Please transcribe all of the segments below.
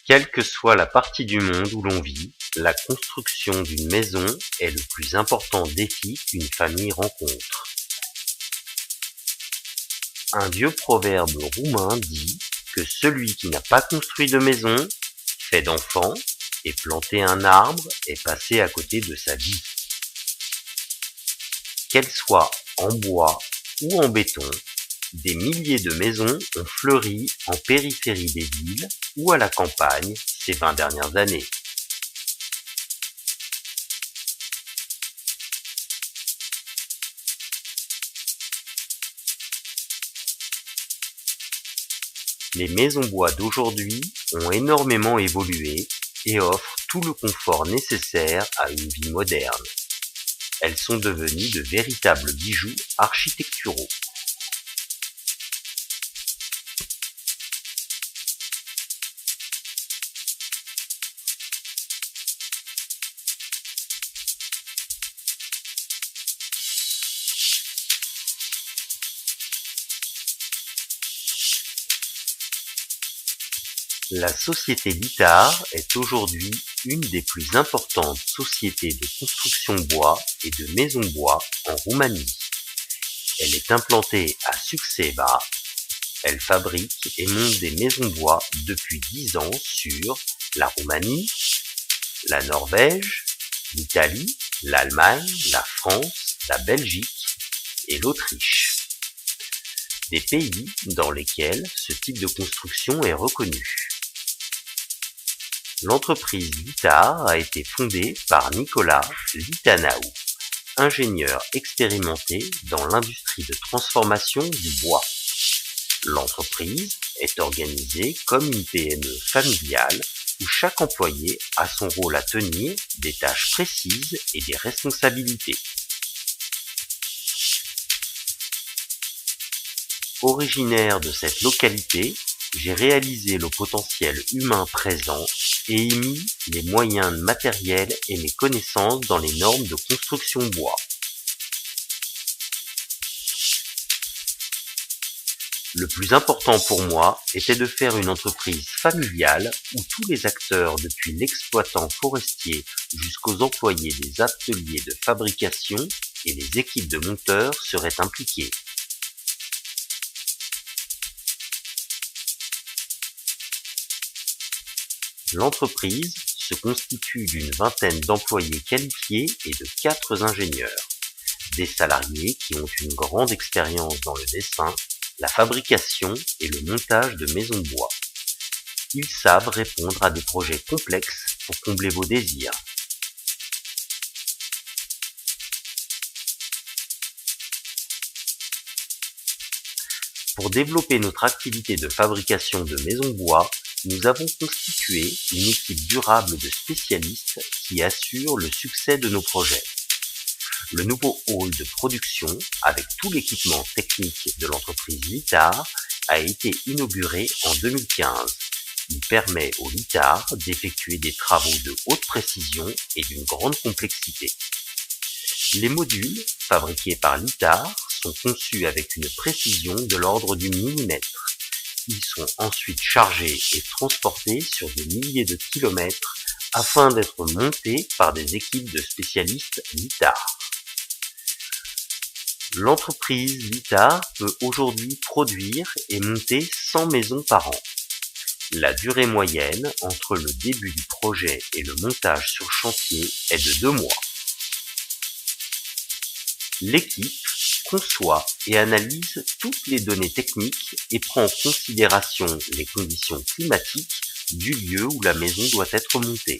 Quelle que soit la partie du monde où l'on vit, la construction d'une maison est le plus important défi qu'une famille rencontre. Un vieux proverbe roumain dit que celui qui n'a pas construit de maison, fait d'enfants, et planté un arbre est passé à côté de sa vie. Qu'elles soient en bois ou en béton, des milliers de maisons ont fleuri en périphérie des villes ou à la campagne ces 20 dernières années. Les maisons bois d'aujourd'hui ont énormément évolué et offrent tout le confort nécessaire à une vie moderne. Elles sont devenues de véritables bijoux architecturaux. La société Littard est aujourd'hui une des plus importantes sociétés de construction bois et de maisons bois en Roumanie. Elle est implantée à Suceava. Elle fabrique et monte des maisons bois depuis 10 ans sur la Roumanie, la Norvège, l'Italie, l'Allemagne, la France, la Belgique et l'Autriche. Des pays dans lesquels ce type de construction est reconnu. L'entreprise Littard a été fondée par Nicolas Litanaou, ingénieur expérimenté dans l'industrie de transformation du bois. L'entreprise est organisée comme une PME familiale où chaque employé a son rôle à tenir, des tâches précises et des responsabilités. Originaire de cette localité, j'ai réalisé le potentiel humain présent et émis les moyens matériels et mes connaissances dans les normes de construction bois. Le plus important pour moi était de faire une entreprise familiale où tous les acteurs, depuis l'exploitant forestier jusqu'aux employés des ateliers de fabrication et les équipes de monteurs, seraient impliqués. L'entreprise se constitue d'une vingtaine d'employés qualifiés et de 4 ingénieurs, des salariés qui ont une grande expérience dans le dessin, la fabrication et le montage de maisons bois. Ils savent répondre à des projets complexes pour combler vos désirs. Pour développer notre activité de fabrication de maisons bois, nous avons constitué une équipe durable de spécialistes qui assure le succès de nos projets. Le nouveau hall de production, avec tout l'équipement technique de l'entreprise Littard, a été inauguré en 2015. Il permet au Littard d'effectuer des travaux de haute précision et d'une grande complexité. Les modules, fabriqués par Littard, sont conçus avec une précision de l'ordre du millimètre. Ils sont ensuite chargés et transportés sur des milliers de kilomètres afin d'être montés par des équipes de spécialistes Littard. L'entreprise Littard peut aujourd'hui produire et monter 100 maisons par an. La durée moyenne entre le début du projet et le montage sur chantier est de 2 mois. L'équipe conçoit et analyse toutes les données techniques et prend en considération les conditions climatiques du lieu où la maison doit être montée.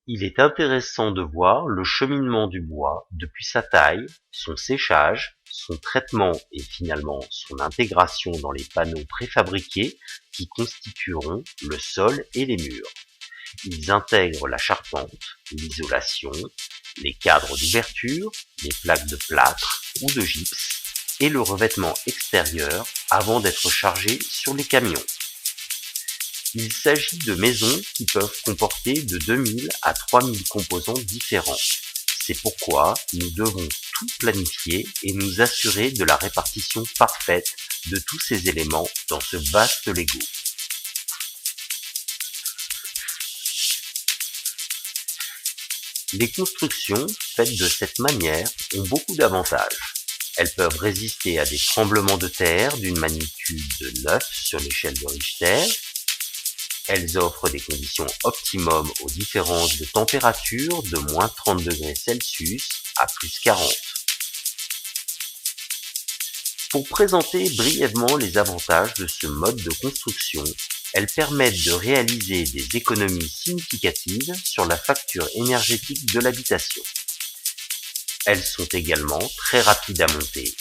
Il est intéressant de voir le cheminement du bois depuis sa taille, son séchage, son traitement et finalement son intégration dans les panneaux préfabriqués qui constitueront le sol et les murs. Ils intègrent la charpente, l'isolation, les cadres d'ouverture, les plaques de plâtre ou de gypse et le revêtement extérieur avant d'être chargés sur les camions. Il s'agit de maisons qui peuvent comporter de 2000 à 3000 composants différents. C'est pourquoi nous devons tout planifier et nous assurer de la répartition parfaite de tous ces éléments dans ce vaste Lego. Les constructions faites de cette manière ont beaucoup d'avantages. Elles peuvent résister à des tremblements de terre d'une magnitude de 9 sur l'échelle de Richter. Elles offrent des conditions optimum aux différences de température de moins 30 degrés Celsius à plus 40. Pour présenter brièvement les avantages de ce mode de construction, elles permettent de réaliser des économies significatives sur la facture énergétique de l'habitation. Elles sont également très rapides à monter.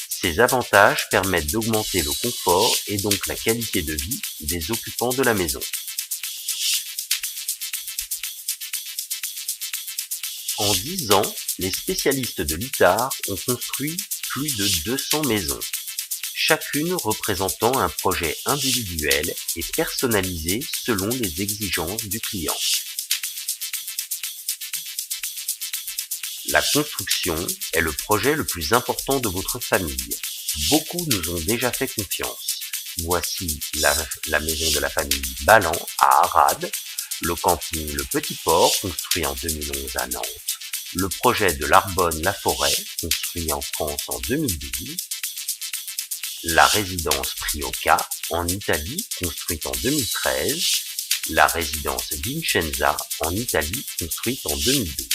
Ces avantages permettent d'augmenter le confort et donc la qualité de vie des occupants de la maison. En 10 ans, les spécialistes de l'ITAR ont construit plus de 200 maisons, chacune représentant un projet individuel et personnalisé selon les exigences du client. La construction est le projet le plus important de votre famille. Beaucoup nous ont déjà fait confiance. Voici la maison de la famille Balland à Arades, le camping Le Petit Port, construit en 2011 à Nantes, le projet de l'Arbonne-la-Forêt, construit en France en 2012, la résidence Prioca en Italie, construite en 2013, la résidence Vincenza en Italie, construite en 2012.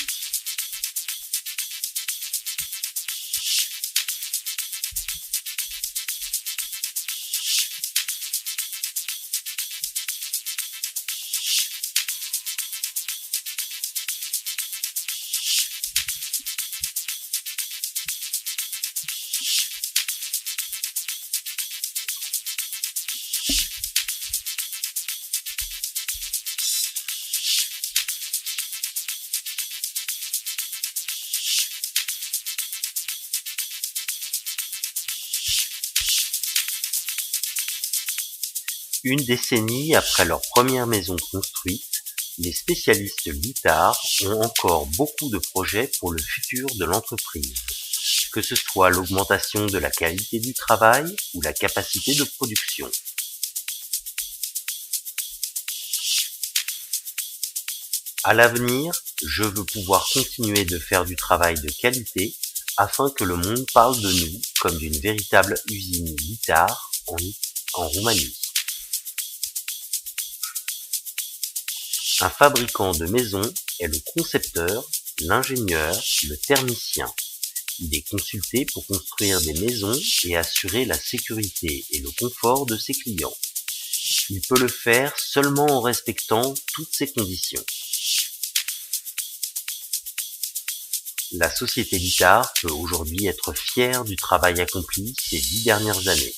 Une décennie après leur première maison construite, les spécialistes l'ITAR ont encore beaucoup de projets pour le futur de l'entreprise, que ce soit l'augmentation de la qualité du travail ou la capacité de production. À l'avenir, je veux pouvoir continuer de faire du travail de qualité afin que le monde parle de nous comme d'une véritable usine l'ITAR en Roumanie. Un fabricant de maisons est le concepteur, l'ingénieur, le thermicien. Il est consulté pour construire des maisons et assurer la sécurité et le confort de ses clients. Il peut le faire seulement en respectant toutes ces conditions. La société l'ITAR peut aujourd'hui être fière du travail accompli ces 10 dernières années.